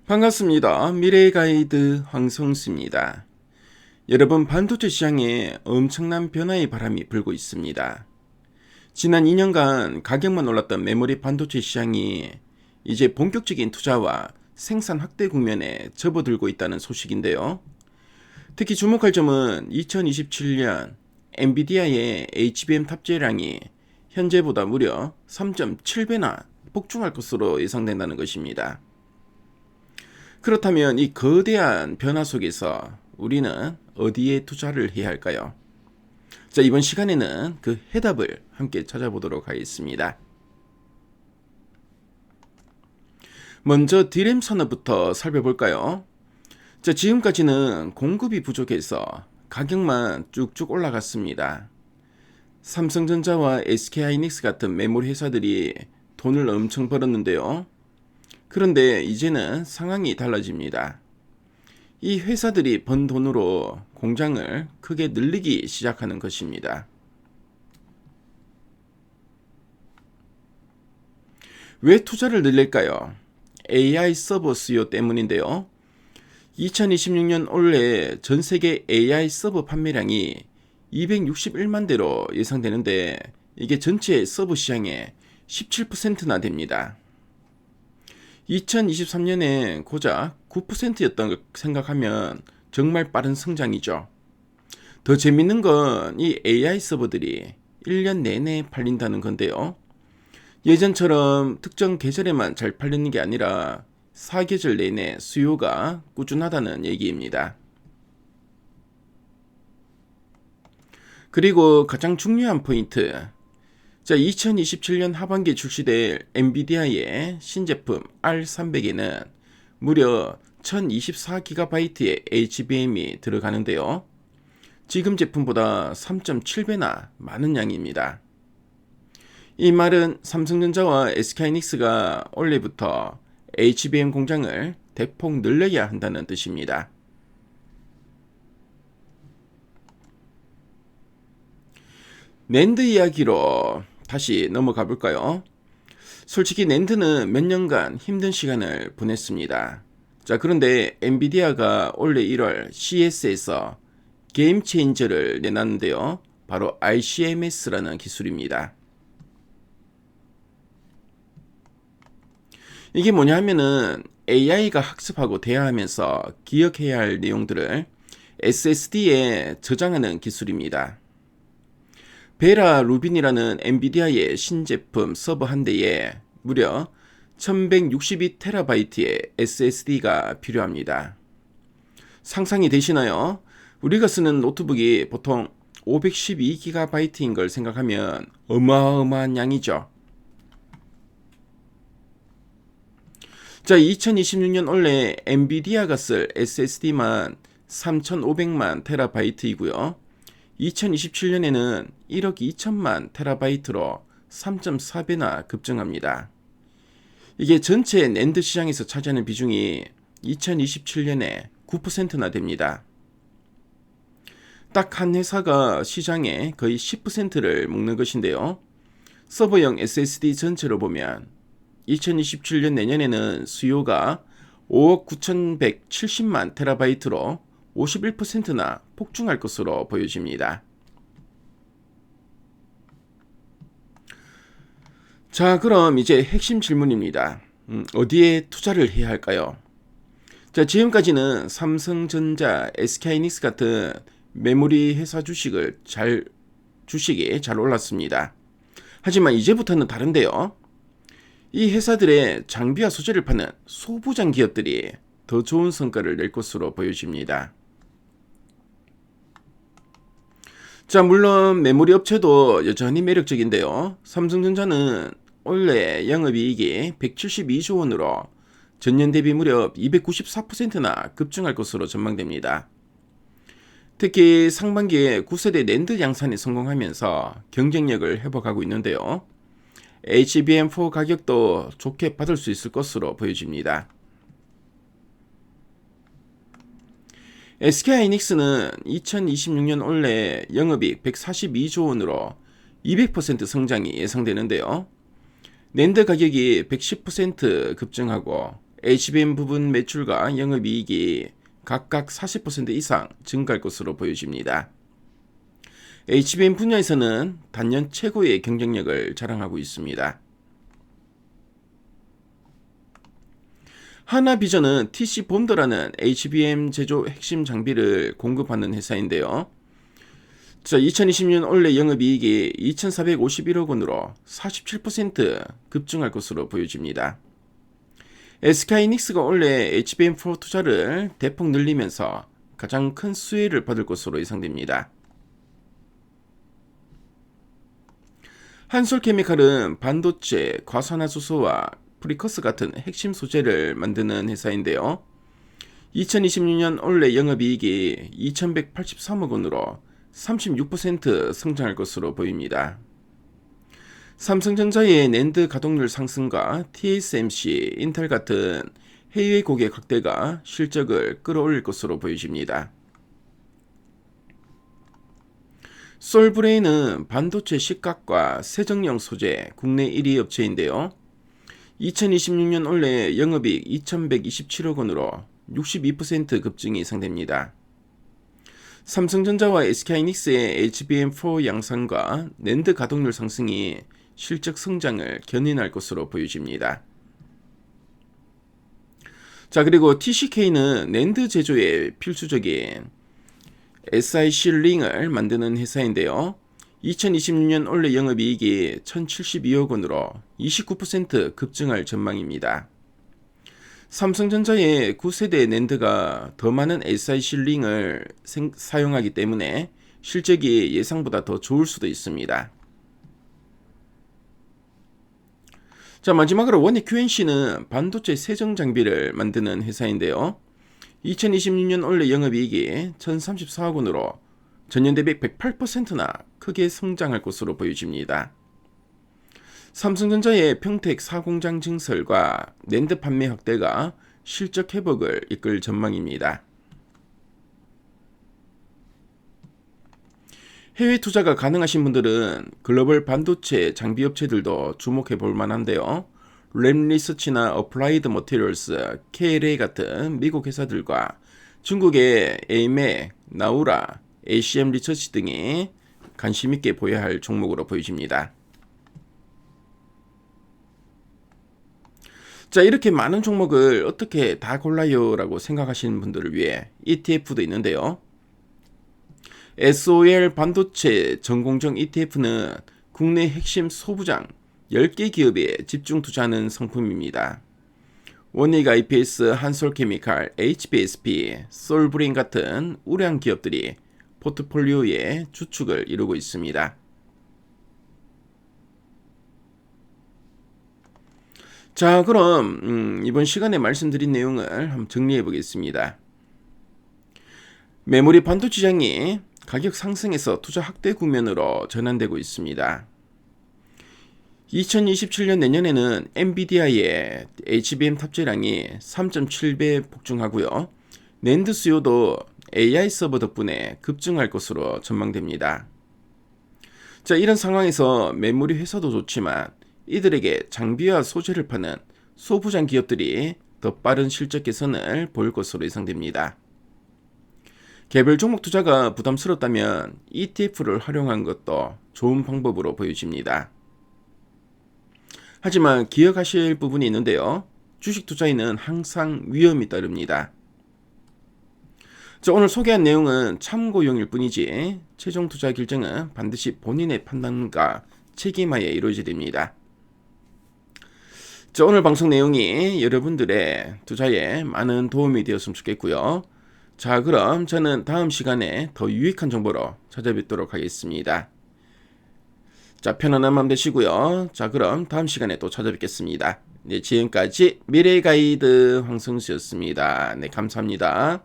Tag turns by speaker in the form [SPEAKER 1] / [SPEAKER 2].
[SPEAKER 1] 반갑습니다. 미래의 가이드 황성수입니다. 여러분, 반도체 시장에 엄청난 변화의 바람이 불고 있습니다. 지난 2년간 가격만 올랐던 메모리 반도체 시장이 이제 본격적인 투자와 생산 확대 국면에 접어들고 있다는 소식인데요. 특히 주목할 점은 2027년 엔비디아의 HBM 탑재량이 현재보다 무려 3.7배나 폭증할 것으로 예상된다는 것입니다. 그렇다면 이 거대한 변화 속에서 우리는 어디에 투자를 해야 할까요? 자, 이번 시간에는 그 해답을 함께 찾아보도록 하겠습니다. 먼저 디램 산업부터 살펴볼까요? 자, 지금까지는 공급이 부족해서 가격만 쭉쭉 올라갔습니다. 삼성전자와 SK하이닉스 같은 메모리 회사들이 돈을 엄청 벌었는데요. 그런데 이제는 상황이 달라집니다. 이 회사들이 번 돈으로 공장을 크게 늘리기 시작하는 것입니다. 왜 투자를 늘릴까요? AI 서버 수요 때문인데요. 2026년 올해 전 세계 AI 서버 판매량이 261만 대로 예상되는데 이게 전체 서버 시장의 17%나 됩니다. 2023년에 고작 9%였던 걸 생각하면 정말 빠른 성장이죠. 더 재밌는 건 이 AI 서버들이 1년 내내 팔린다는 건데요. 예전처럼 특정 계절에만 잘 팔리는 게 아니라 사계절 내내 수요가 꾸준하다는 얘기입니다. 그리고 가장 중요한 포인트. 자, 2027년 하반기에 출시될 엔비디아의 신제품 R300에는 무려 1024GB의 HBM이 들어가는데요. 지금 제품보다 3.7배나 많은 양입니다. 이 말은 삼성전자와 SK하이닉스가 올해부터 HBM 공장을 대폭 늘려야 한다는 뜻입니다. 낸드 이야기로 다시 넘어가 볼까요? 솔직히 낸드는 몇 년간 힘든 시간을 보냈습니다. 자, 그런데 엔비디아가 올해 1월 CES에서 게임 체인저를 내놨는데요. 바로 ICMS라는 기술입니다. 이게 뭐냐 하면은 AI가 학습하고 대화하면서 기억해야 할 내용들을 SSD에 저장하는 기술입니다. 베라 루빈이라는 엔비디아의 신제품 서버 한 대에 무려 1162TB의 SSD가 필요합니다. 상상이 되시나요? 우리가 쓰는 노트북이 보통 512GB인 걸 생각하면 어마어마한 양이죠. 자, 2026년 올해 엔비디아가 쓸 SSD만 3500만 테라바이트이고요. 2027년에는 1억 2천만 테라바이트로 3.4배나 급증합니다. 이게 전체 낸드 시장에서 차지하는 비중이 2027년에 9%나 됩니다. 딱 한 회사가 시장의 거의 10%를 먹는 것인데요. 서버용 SSD 전체로 보면 2027년 내년에는 수요가 5억 9,170만 테라바이트로 51%나 폭증할 것으로 보여집니다. 자, 그럼 이제 핵심 질문입니다. 어디에 투자를 해야 할까요? 자, 지금까지는 삼성전자, SK하이닉스 같은 메모리 회사 주식이 잘 올랐습니다. 하지만 이제부터는 다른데요. 이 회사들의 장비와 소재를 파는 소부장 기업들이 더 좋은 성과를 낼 것으로 보여집니다. 자, 물론 메모리 업체도 여전히 매력적인데요. 삼성전자는 올해 영업이익이 172조 원으로 전년 대비 무려 294%나 급증할 것으로 전망됩니다. 특히 상반기에 9세대 낸드 양산에 성공하면서 경쟁력을 회복하고 있는데요. HBM4 가격도 좋게 받을 수 있을 것으로 보여집니다. SK하이닉스는 2026년 올해 영업이익 142조 원으로 200% 성장이 예상되는데요. 낸드 가격이 110% 급증하고 HBM 부분 매출과 영업이익이 각각 40% 이상 증가할 것으로 보여집니다. HBM 분야에서는 단연 최고의 경쟁력을 자랑하고 있습니다. 하나비전은 TC본더라는 HBM 제조 핵심 장비를 공급하는 회사인데요. 2020년 올해 영업이익이 2,451억 원으로 47% 급증할 것으로 보여집니다. SK하이닉스가 올해 HBM4 투자를 대폭 늘리면서 가장 큰 수혜를 받을 것으로 예상됩니다. 한솔케미칼은 반도체, 과산화수소와 프리커스 같은 핵심 소재를 만드는 회사인데요. 2026년 올해 영업이익이 2,183억 원으로 36% 성장할 것으로 보입니다. 삼성전자의 낸드 가동률 상승과 TSMC, 인텔 같은 해외 고객 확대가 실적을 끌어올릴 것으로 보여집니다. 솔브레인은 반도체 식각과 세정용 소재 국내 1위 업체인데요. 2026년 올해 영업이익 2,127억 원으로 62% 급증이 예상됩니다. 삼성전자와 SK하이닉스의 HBM4 양산과 낸드 가동률 상승이 실적 성장을 견인할 것으로 보여집니다. 그리고 TCK는 낸드 제조에 필수적인 SiC 링을 만드는 회사인데요. 2026년 올해 영업이익이 1,072억 원으로 29% 급증할 전망입니다. 삼성전자의 9세대 낸드가 더 많은 SiC 링을 사용하기 때문에 실적이 예상보다 더 좋을 수도 있습니다. 마지막으로 원익 QNC는 반도체 세정 장비를 만드는 회사인데요. 2026년 올해 영업이익이 1,034억 원으로 전년 대비 108%나 크게 성장할 것으로 보여집니다. 삼성전자의 평택 4공장 증설과 낸드 판매 확대가 실적 회복을 이끌 전망입니다. 해외 투자가 가능하신 분들은 글로벌 반도체 장비 업체들도 주목해 볼 만한데요. 램리서치나 어플라이드 머티리얼스, KLA 같은 미국 회사들과 중국의 에이맥, 나우라, ACM 리서치 등이 관심 있게 보여야 할 종목으로 보여집니다. 이렇게 많은 종목을 어떻게 다 골라요? 라고 생각하시는 분들을 위해 ETF도 있는데요. SOL 반도체 전공정 ETF는 국내 핵심 소부장 10개 기업에 집중 투자하는 상품입니다. 원익 IPS, 한솔케미칼, HBSP, 솔브린 같은 우량 기업들이 포트폴리오의 주축을 이루고 있습니다. 그럼 이번 시간에 말씀드린 내용을 한번 정리해 보겠습니다. 메모리 반도체 시장이 가격 상승에서 투자 확대 국면으로 전환되고 있습니다. 2027년 내년에는 엔비디아의 HBM 탑재량이 3.7배 폭증하고요. 낸드 수요도 AI 서버 덕분에 급증할 것으로 전망됩니다. 이런 상황에서 메모리 회사도 좋지만 이들에게 장비와 소재를 파는 소부장 기업들이 더 빠른 실적 개선을 보일 것으로 예상됩니다. 개별 종목 투자가 부담스럽다면 ETF를 활용한 것도 좋은 방법으로 보여집니다. 하지만 기억하실 부분이 있는데요. 주식 투자에는 항상 위험이 따릅니다. 오늘 소개한 내용은 참고용일 뿐이지 최종 투자 결정은 반드시 본인의 판단과 책임하에 이루어져야 됩니다. 오늘 방송 내용이 여러분들의 투자에 많은 도움이 되었으면 좋겠고요. 그럼 저는 다음 시간에 더 유익한 정보로 찾아뵙도록 하겠습니다. 편안한 마음 되시고요. 그럼 다음 시간에 또 찾아뵙겠습니다. 지금까지 미래가이드 황성수였습니다. 감사합니다.